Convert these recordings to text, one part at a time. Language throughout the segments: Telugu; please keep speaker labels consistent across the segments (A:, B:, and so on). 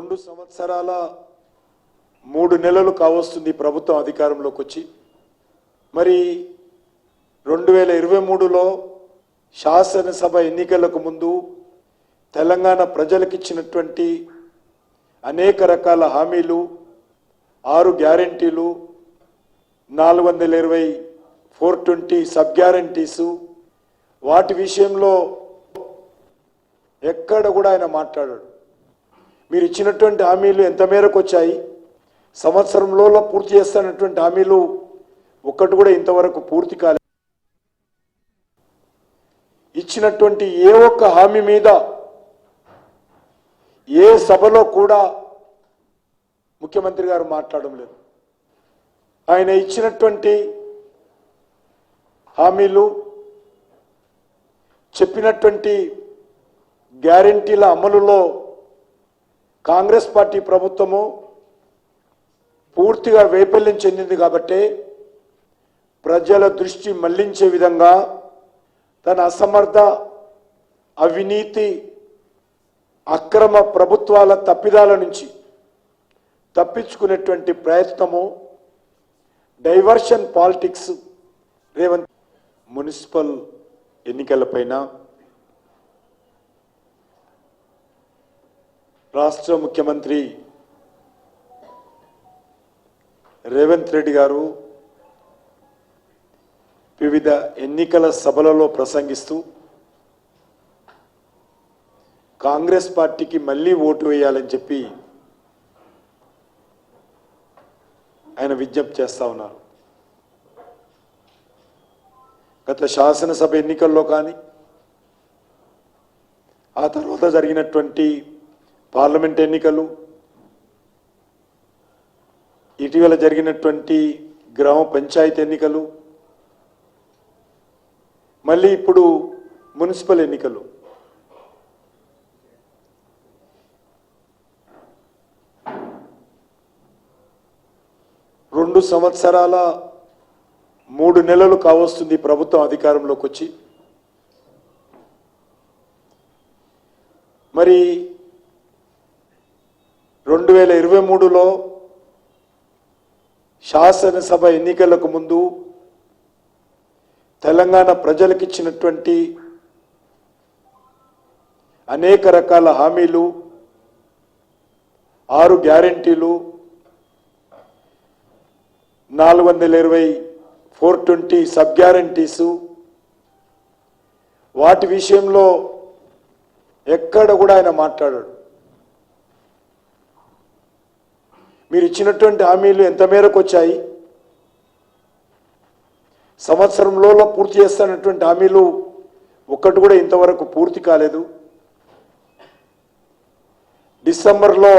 A: 2 సంవత్సరాల 3 నెలలు కావస్తుంది ప్రభుత్వం అధికారంలోకి వచ్చి. మరి 2023లో శాసనసభ ఎన్నికలకు ముందు తెలంగాణ ప్రజలకు ఇచ్చినటువంటి అనేక రకాల హామీలు, 6 గ్యారెంటీలు, 420 420 సబ్ గ్యారెంటీస్, వాటి విషయంలో ఎక్కడ కూడా ఆయన మాట్లాడాడు. మీరు ఇచ్చినటువంటి హామీలు ఎంత మేరకు వచ్చాయి, సంవత్సరంలో పూర్తి చేస్తున్నటువంటి హామీలు ఒక్కటి కూడా ఇంతవరకు పూర్తి కాలేదు. ఇచ్చినటువంటి ఏ ఒక్క హామీ మీద ఏ సభలో కూడా ముఖ్యమంత్రి గారు మాట్లాడడం లేదు. ఆయన ఇచ్చినటువంటి హామీలు, చెప్పినటువంటి గ్యారెంటీల అమలులో కాంగ్రెస్ పార్టీ ప్రభుత్వము పూర్తిగా వైఫల్యం చెందింది. కాబట్టి ప్రజల దృష్టి మళ్లించే విధంగా తన అసమర్థ, అవినీతి, అక్రమ ప్రభుత్వాల తప్పిదాల నుంచి తప్పించుకునేటువంటి ప్రయత్నము, డైవర్షన్ పాలిటిక్స్ రేవంత్. మున్సిపల్ ఎన్నికలపైన రాష్ట్ర ముఖ్యమంత్రి రేవంత్ రెడ్డి గారు వివిధ ఎన్నికల సభలలో ప్రసంగిస్తూ కాంగ్రెస్ పార్టీకి మళ్ళీ ఓటు వేయాలని చెప్పి ఆయన విజ్ఞప్తి చేస్తా ఉన్నారు. గత శాసనసభ ఎన్నికల్లో కానీ, ఆ తర్వాత జరిగినటువంటి పార్లమెంట్ ఎన్నికలు, ఇటీవల జరిగినటువంటి గ్రామ పంచాయతీ ఎన్నికలు, మళ్ళీ ఇప్పుడు మున్సిపల్ ఎన్నికలు, రెండు సంవత్సరాల 3 నెలలు కావస్తుంది ప్రభుత్వం అధికారంలోకి వచ్చి. మరి 2023లో శాసనసభ ఎన్నికలకు ముందు తెలంగాణ ప్రజలకు ఇచ్చినటువంటి అనేక రకాల హామీలు, 6 గ్యారెంటీలు, 420 420 సబ్ గ్యారెంటీస్, వాటి విషయంలో ఎక్కడ కూడా ఆయన మాట్లాడాడు. మీరు ఇచ్చినటువంటి హామీలు ఎంత మేరకు వచ్చాయి, సంవత్సరంలో పూర్తి చేస్తున్నటువంటి హామీలు ఒక్కటి కూడా ఇంతవరకు పూర్తి కాలేదు. డిసెంబర్లో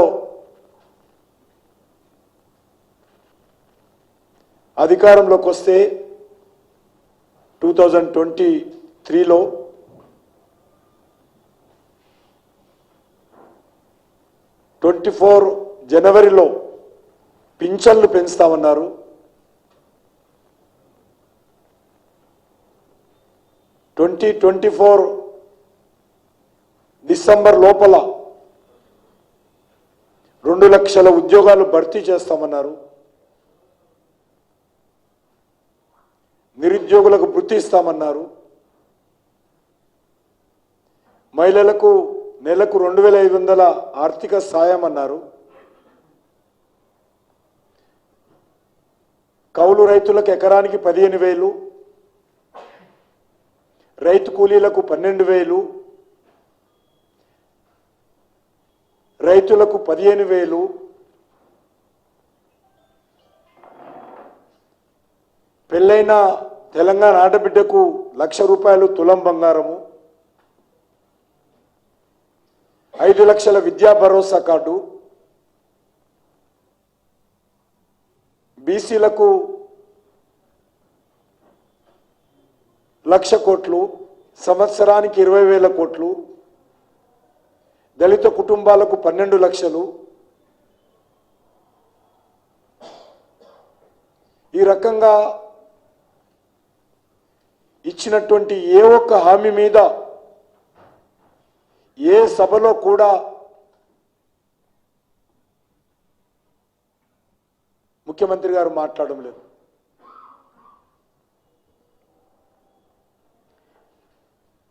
A: అధికారంలోకి వస్తే 2023లో 24 జనవరిలో పింఛన్లు పెంచుతామన్నారు. 2024 డిసెంబర్ లోపల 2 లక్షల ఉద్యోగాలు భర్తీ చేస్తామన్నారు. నిరుద్యోగులకు వృత్తి ఇస్తామన్నారు. మహిళలకు నెలకు 2500 ఆర్థిక సాయం అన్నారు. కౌలు రైతులకు ఎకరానికి 15,000, రైతు కూలీలకు 12,000, రైతులకు 15,000, పెళ్ళైన తెలంగాణ ఆడబిడ్డకు 1,00,000 రూపాయలు తులం బంగారము, 5 లక్షల విద్యా భరోసా కార్డు, బీసీలకు 1,00,000 కోట్లు, సంవత్సరానికి 20,000 కోట్లు, దళిత కుటుంబాలకు 12 లక్షలు. ఈ రకంగా ఇచ్చినటువంటి ఏ ఒక్క హామీ మీద ఏ సభలో కూడా ముఖ్యమంత్రి గారు మాట్లాడడం లేదు.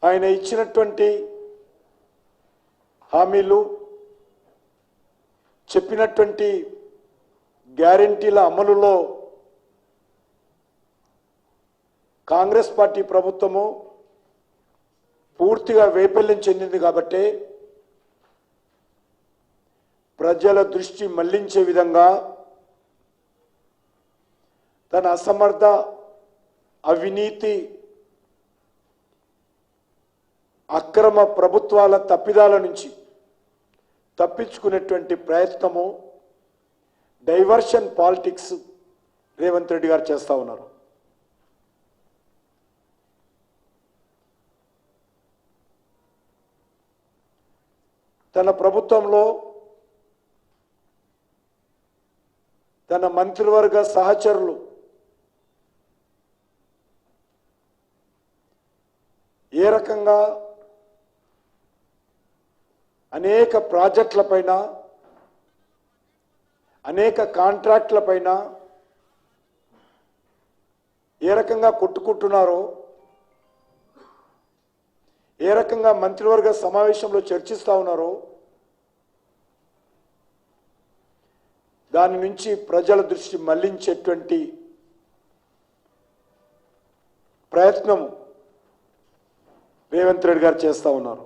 A: ఆయన ఇచ్చినటువంటి హామీలు, చెప్పినటువంటి గ్యారెంటీల అమలులో కాంగ్రెస్ పార్టీ ప్రభుత్వము పూర్తిగా వైఫల్యం చెందింది. కాబట్టి ప్రజల దృష్టి మళ్లించే విధంగా తన అసమర్థ, అవినీతి, అక్రమ ప్రభుత్వాల తప్పిదాల నుంచి తప్పించుకునేటువంటి ప్రయత్నము, డైవర్షన్ పాలిటిక్స్ రేవంత్ రెడ్డి గారు చేస్తూ ఉన్నారు. తన ప్రభుత్వంలో తన మంత్రివర్గ సహచరులు ఏ రకంగా అనేక ప్రాజెక్టులపైన, అనేక కాంట్రాక్టులపైన ఏ రకంగా కొట్టుకుంటున్నారో, ఏ రకంగా మంత్రివర్గ సమావేశంలో చర్చిస్తూ ఉన్నారో దాని నుంచి ప్రజల దృష్టి మళ్లించేటువంటి ప్రయత్నం రేవంత్ రెడ్డి గారు చేస్తూ ఉన్నారు.